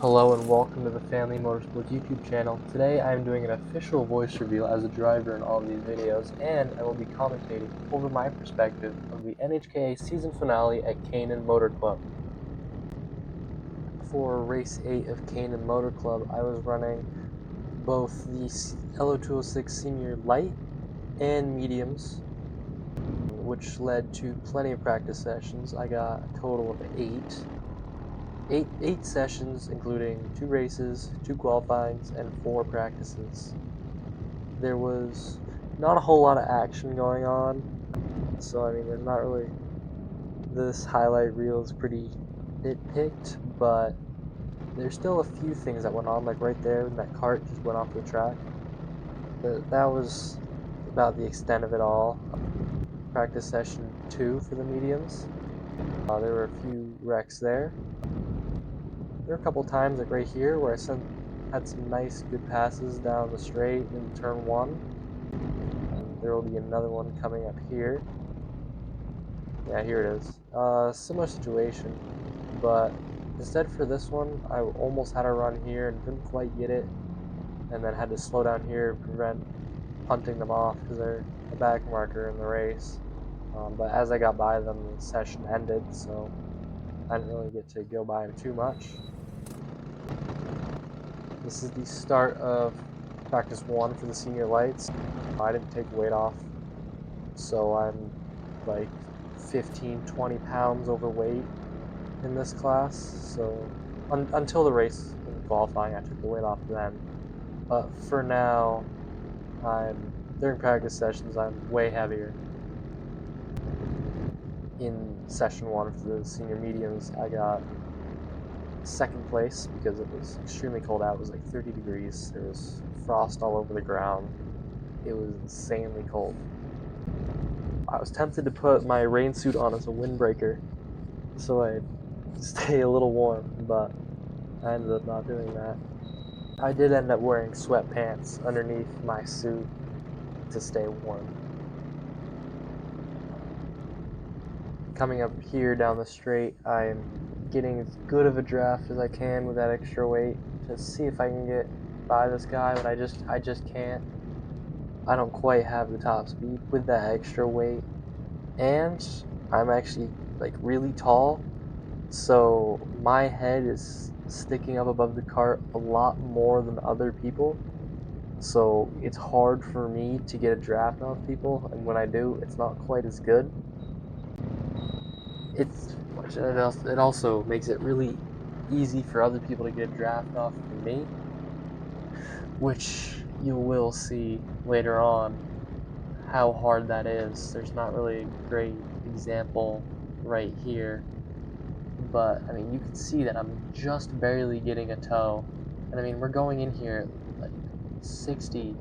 Hello and welcome to the Family Motorsports YouTube channel. Today I am doing an official voice reveal as a driver in all of these videos, and I will be commentating over my perspective of the NHKA season finale at Cannan Motor Club. For race 8 of Cannan Motor Club, I was running both the LO206 Senior Light and Mediums, which led to plenty of practice sessions. I got a total of eight sessions, including 2 races, 2 qualifyings, and 4 practices. There was not a whole lot of action going on, so I mean, there's not really. This highlight reel is pretty nitpicked, but there's still a few things that went on, like right there when that kart just went off the track. That was about the extent of it all. Practice session 2 for the mediums. There were a few wrecks there. There were a couple times, like right here, where I had some nice, good passes down the straight in turn 1. And there will be another one coming up here. Yeah, here it is. Similar situation, but instead for this one, I almost had a run here and didn't quite get it, and then had to slow down here to prevent punting them off because they're a back marker in the race. But as I got by them, the session ended, so I didn't really get to go by them too much. This is the start of practice 1 for the senior lights. I didn't take weight off, so I'm like 15-20 pounds overweight in this class. So until the race in qualifying, I took the weight off then. But for now, during practice sessions, I'm way heavier. In session 1 for the senior mediums, I got 2nd place because it was extremely cold out. It was like 30 degrees. There was frost all over the ground. It was insanely cold. I was tempted to put my rain suit on as a windbreaker so I'd stay a little warm, but I ended up not doing that. I did end up wearing sweatpants underneath my suit to stay warm. Coming up here down the straight, I'm getting as good of a draft as I can with that extra weight to see if I can get by this guy, but I just can't. I don't quite have the top speed with that extra weight, and I'm actually like really tall, so my head is sticking up above the cart a lot more than other people, so it's hard for me to get a draft off people, and when I do, it's not quite as good. It also makes it really easy for other people to get a draft off of me, which you will see later on how hard that is. There's not really a great example right here, but I mean, you can see that I'm just barely getting a toe, and I mean, we're going in here at like 60,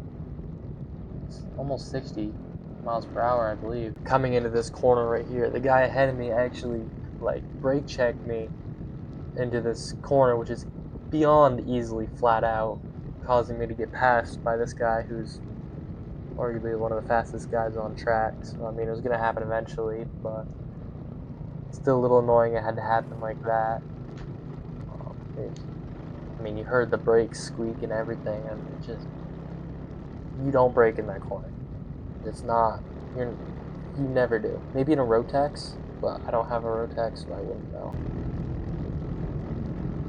almost 60 miles per hour, I believe. Coming into this corner right here, the guy ahead of me actually like brake checked me into this corner, which is beyond easily flat out, causing me to get passed by this guy who's arguably one of the fastest guys on track. So I mean, it was going to happen eventually, but it's still a little annoying it had to happen like that. I mean, you heard the brakes squeak and everything, and it just, you don't brake in that corner. It's not, you never do. Maybe in a Rotex, but I don't have a Rotex, so I wouldn't know.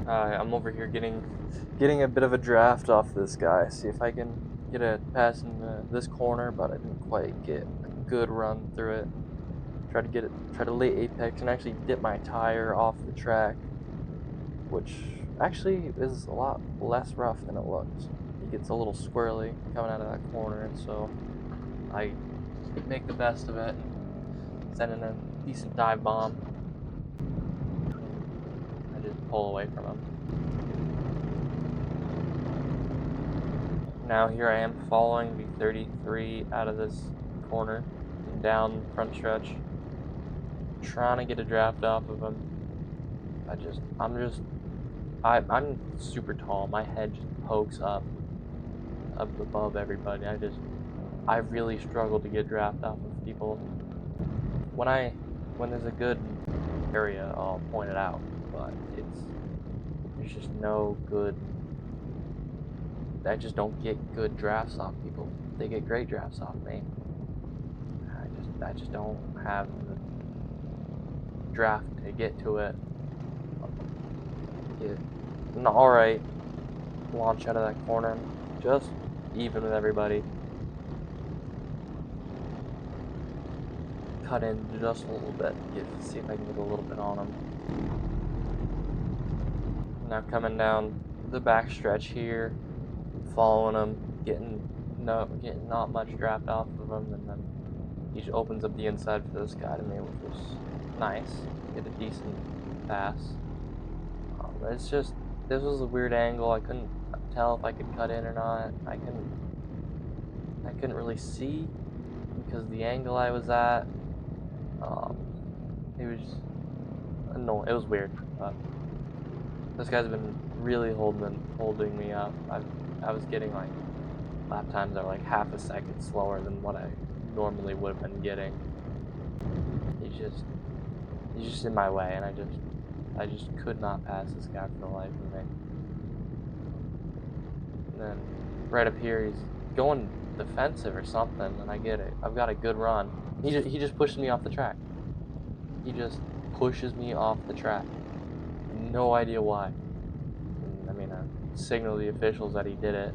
I'm over here getting a bit of a draft off this guy. See if I can get a pass in this corner, but I didn't quite get a good run through it. Try to lay apex and actually dip my tire off the track, which actually is a lot less rough than it looks. It gets a little squirrely coming out of that corner, and so I make the best of it and send in a decent dive bomb. I just pull away from him. Now here I am following the 33 out of this corner and down the front stretch, trying to get a draft off of him. I'm super tall. My head just pokes up above everybody. I really struggle to get draft off of people. When there's a good area, I'll point it out, but there's there's just no good. I just don't get good drafts off people. They get great drafts off me. I just don't have the draft to get to it. Get an alright launch out of that corner, just even with everybody. Cut in just a little bit, see if I can get a little bit on them. Now coming down the back stretch here, following him, getting not much draft off of him, and then he just opens up the inside for this guy to me, which was nice. Get a decent pass. It's just, this was a weird angle. I couldn't tell if I could cut in or not. I couldn't really see because the angle I was at, it was annoying. It was weird. This guy's been really holding me up. I was getting like lap times that were like half a second slower than what I normally would have been getting. He's just in my way, and I just could not pass this guy for the life of me. And then right up here, he's going defensive or something, and I get it. I've got a good run. He just pushes me off the track. He just pushes me off the track. No idea why. And, I mean, I signaled the officials that he did it.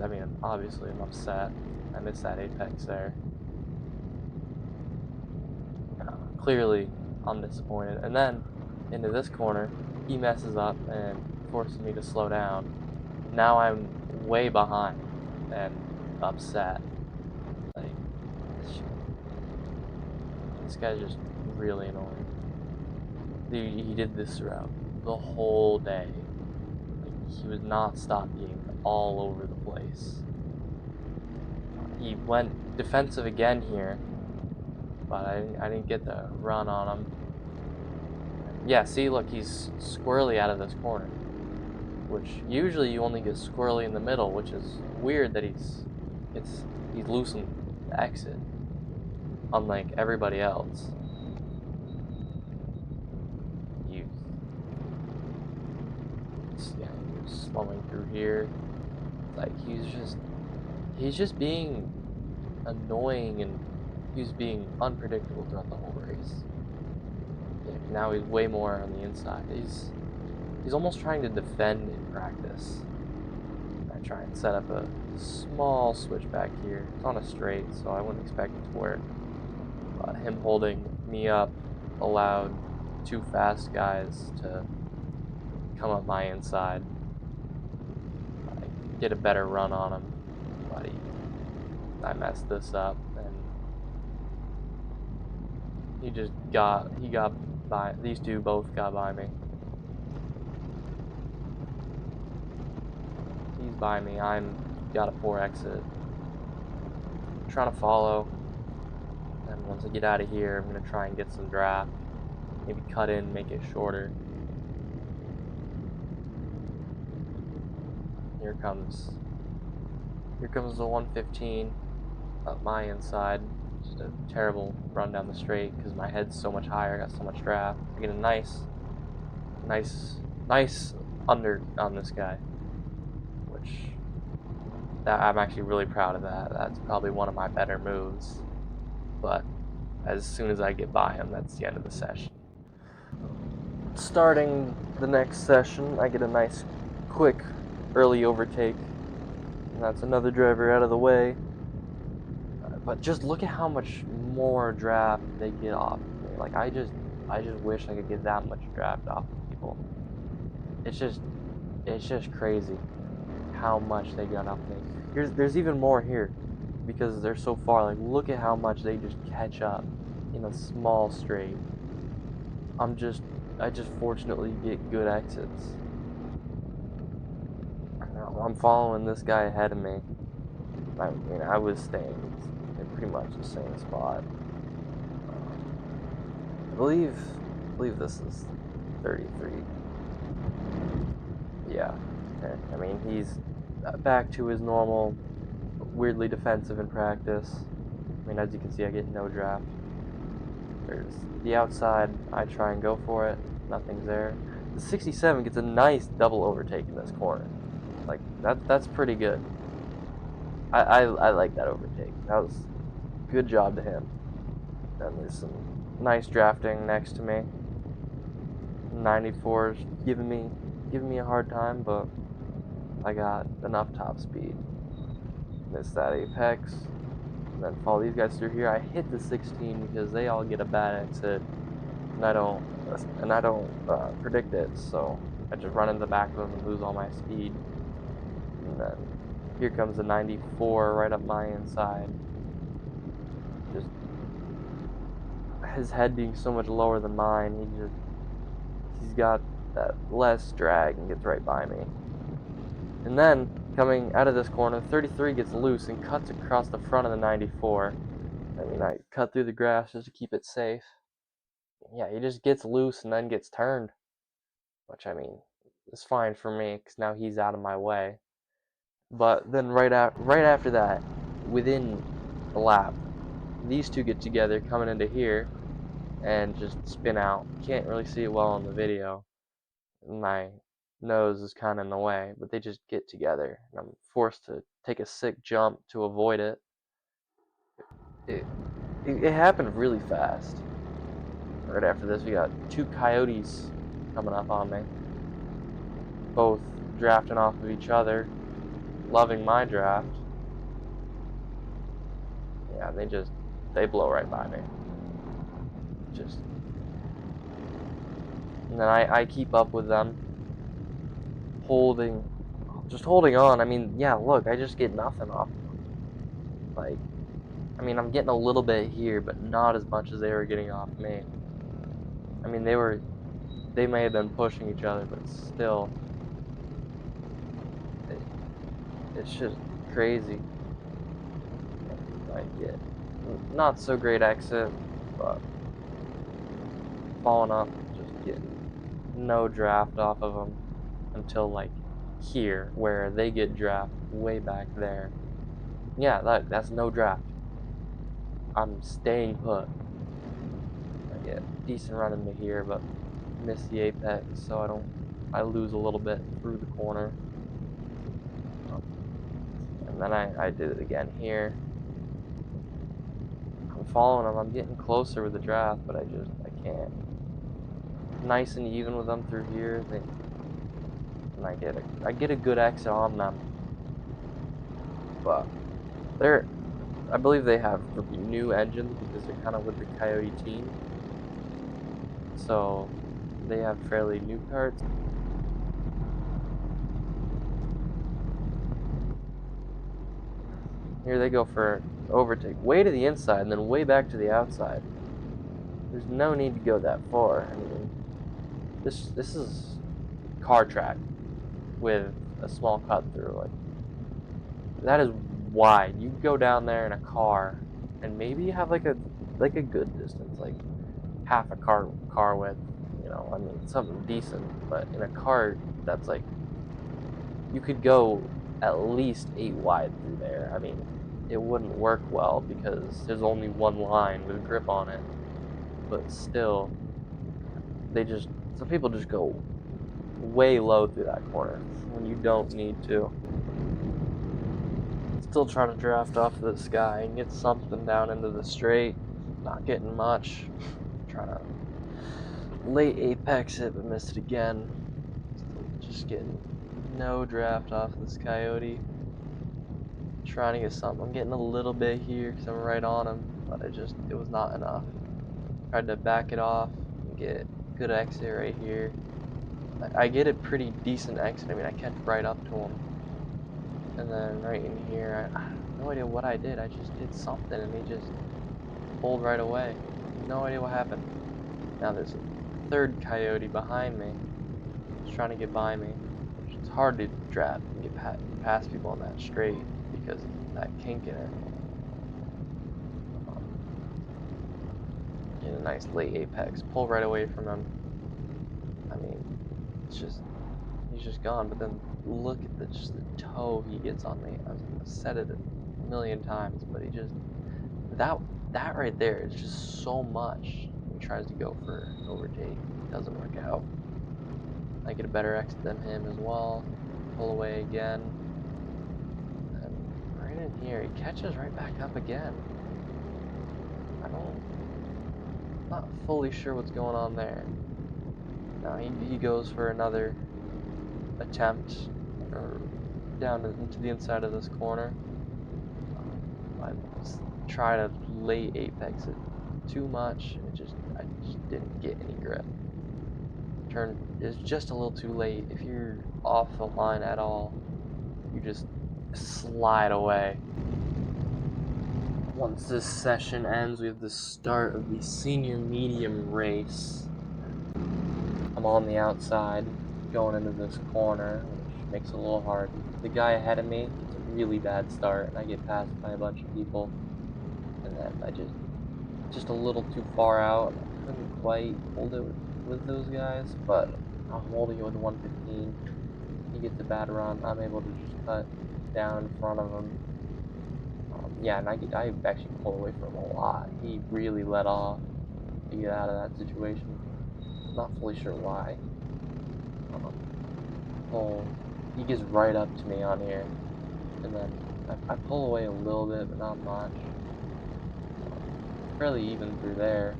I mean, obviously I'm upset. I missed that apex there. Clearly, I'm disappointed. And then, into this corner, he messes up and forces me to slow down. Now I'm way behind and upset. Like, this guy's just really annoying. He did this throughout the whole day. Like, he was not stopping all over the place. He went defensive again here, but I didn't get the run on him. Yeah, see, look, he's squirrely out of this corner, which usually you only get squirrely in the middle, which is weird that he's loosened the exit, unlike everybody else. He was slowing through here. Like, he's just being annoying, and he's being unpredictable throughout the whole race. Yeah, now he's way more on the inside. He's almost trying to defend in practice. I try and set up a small switch back here. It's on a straight, so I wouldn't expect it to work. But him holding me up allowed two fast guys to come up my inside. I get a better run on him, but I messed this up, and he got by. These two both got by me. He's by me. I'm got a poor exit. I'm trying to follow, and once I get out of here, I'm gonna try and get some draft. Maybe cut in, make it shorter. Here comes the 115 up my inside. Just a terrible run down the straight because my head's so much higher. I got so much draft. I get a nice under on this guy, which I'm actually really proud of that. That's probably one of my better moves. But as soon as I get by him, that's the end of the session. Starting the next session, I get a nice, quick, early overtake, and that's another driver out of the way. But just look at how much more draft they get off of me. Like, I just wish I could get that much draft off of people. It's just crazy how much they got off me. There's even more here because they're so far. Like, look at how much they just catch up in a small straight. I just fortunately get good exits. I'm following this guy ahead of me. I mean, I was staying in pretty much the same spot. I believe this is 33. Yeah. I mean, he's back to his normal, weirdly defensive in practice. I mean, as you can see, I get no draft. There's the outside. I try and go for it. Nothing's there. the 67 gets a nice double overtake in this corner. Like, that's pretty good. I like that overtake. That was good job to him. Then there's some nice drafting next to me. 94's giving me a hard time, but I got enough top speed. Missed that apex. And then follow these guys through here. I hit the 16 because they all get a bad exit, and I don't predict it, so I just run in the back of them and lose all my speed. And then here comes the 94 right up my inside. Just his head being so much lower than mine, he's got that less drag and gets right by me. And then coming out of this corner, 33 gets loose and cuts across the front of the 94. I mean, I cut through the grass just to keep it safe. Yeah, he just gets loose and then gets turned, which, I mean, is fine for me because now he's out of my way. But then right after that, within a lap, these two get together coming into here and just spin out. Can't really see it well on the video. My nose is kind of in the way, but they just get together, and I'm forced to take a sick jump to avoid it. It happened really fast. Right after this, we got two Coyotes coming up on me, both drafting off of each other, loving my draft. Yeah, they blow right by me. And then I keep up with them, holding on. I mean, yeah, look, I just get nothing off of them. Like, I mean, I'm getting a little bit here, but not as much as they were getting off me. I mean, they may have been pushing each other, but still, it's just crazy. I get not so great exit, but falling up, just getting no draft off of them until like here, where they get draft way back there. Yeah, that's no draft. I'm staying put. I get decent run into here, but miss the apex, so I lose a little bit through the corner. And then I did it again here. I'm following them. I'm getting closer with the draft, but I can't. Nice and even with them through here. And I get a good exit on them. But I believe they have new engines because they're kind of with the Coyote team. So they have fairly new karts. Here they go for overtake, way to the inside and then way back to the outside. There's no need to go that far. I mean, this is car track with a small cut through. Like, that is wide. You go down there in a car, and maybe you have like a good distance, like half a car width. You know, I mean, something decent. But in a car, that's like, you could go at least 8 wide through there. I mean, it wouldn't work well because there's only one line with grip on it. But still, some people just go way low through that corner when you don't need to. Still trying to draft off of this guy and get something down into the straight. Not getting much. Trying to late apex it, but missed it again. Just getting no draft off this Coyote. Trying to get something. I'm getting a little bit here because I'm right on him, but it was not enough. Tried to back it off and get good exit right here. I get a pretty decent exit. I mean, I catch right up to him. And then right in here, I have no idea what I did. I just did something and he just pulled right away. No idea what happened. Now there's a third Coyote behind me. He's trying to get by me. It's hard to draft and get past people on that straight because of that kink in it. Get a nice late apex. Pull right away from him. I mean, he's just gone. But then look at just the toe he gets on me. I've said it a million times, but that right there is just so much. He tries to go for overtake. It doesn't work out. I get a better exit than him as well. Pull away again. And right in here, he catches right back up again. Not fully sure what's going on there. Now he goes for another attempt down into the inside of this corner. I just try to late apex it too much, and I just didn't get any grip. Turn is just a little too late. If you're off the line at all, you just slide away. Once this session ends, we have the start of the senior medium race. I'm on the outside going into this corner, which makes it a little hard. The guy ahead of me gets a really bad start, and I get passed by a bunch of people. And then I just a little too far out. I couldn't quite hold it with those guys, but I'm holding it with 115. He gets a bad run. I'm able to just cut down in front of him. Yeah, and I actually pulled away from him a lot. He really let off to get out of that situation. Not fully sure why. He gets right up to me on here, and then I pull away a little bit, but not much. Fairly even through there.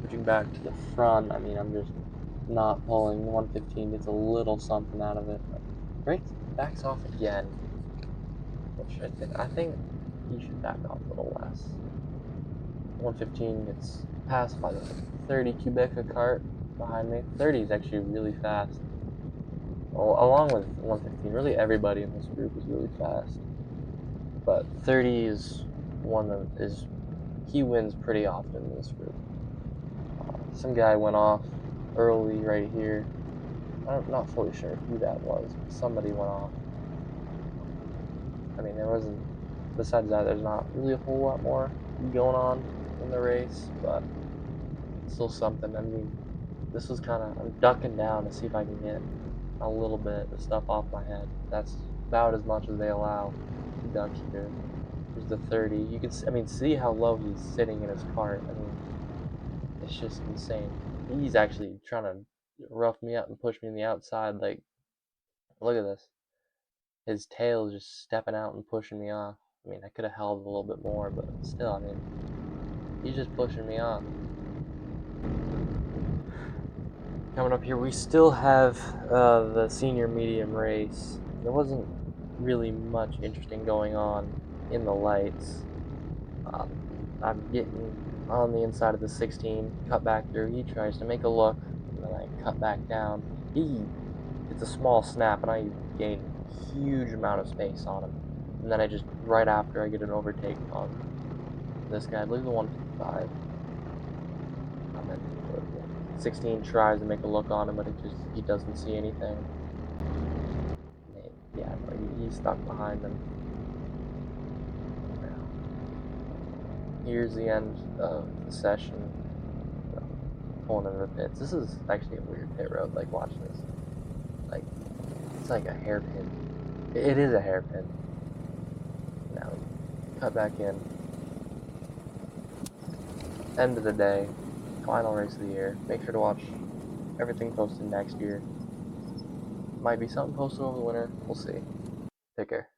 Switching back to the front, I mean, I'm just not pulling. 115 gets a little something out of it, but backs off again, which I think he should back off a little less. 115 gets passed by the 30 Quebeca kart behind me. 30 is actually really fast. Well, along with 115, really everybody in this group is really fast. But 30 is one that he wins pretty often in this group. Some guy went off early right here. I'm not fully sure who that was, but somebody went off. I mean, besides that, there's not really a whole lot more going on in the race, but it's still something. I mean, this was I'm ducking down to see if I can get a little bit of stuff off my head. That's about as much as they allow to duck here. Here's the 30. You can, see how low he's sitting in his cart. I mean, it's just insane. He's actually trying to rough me up and push me in the outside. Like, look at this. His tail is just stepping out and pushing me off. I mean, I could have held a little bit more, but still, I mean, he's just pushing me off. Coming up here, we still have the senior medium race. There wasn't really much interesting going on in the lights. I'm getting on the inside of the 16, cut back through. He tries to make a look, and then I cut back down. It's a small snap, and I gain a huge amount of space on him. And then right after, I get an overtake on this guy. I believe the 155. And then 16 tries to make a look on him, but he doesn't see anything. Yeah, he's stuck behind him. Here's the end of the session. Pulling into the pits. This is actually a weird pit road, like, watch this. Like, it's like a hairpin. It is a hairpin. Now, cut back in. End of the day. Final race of the year. Make sure to watch everything posted next year. Might be something posted over the winter. We'll see. Take care.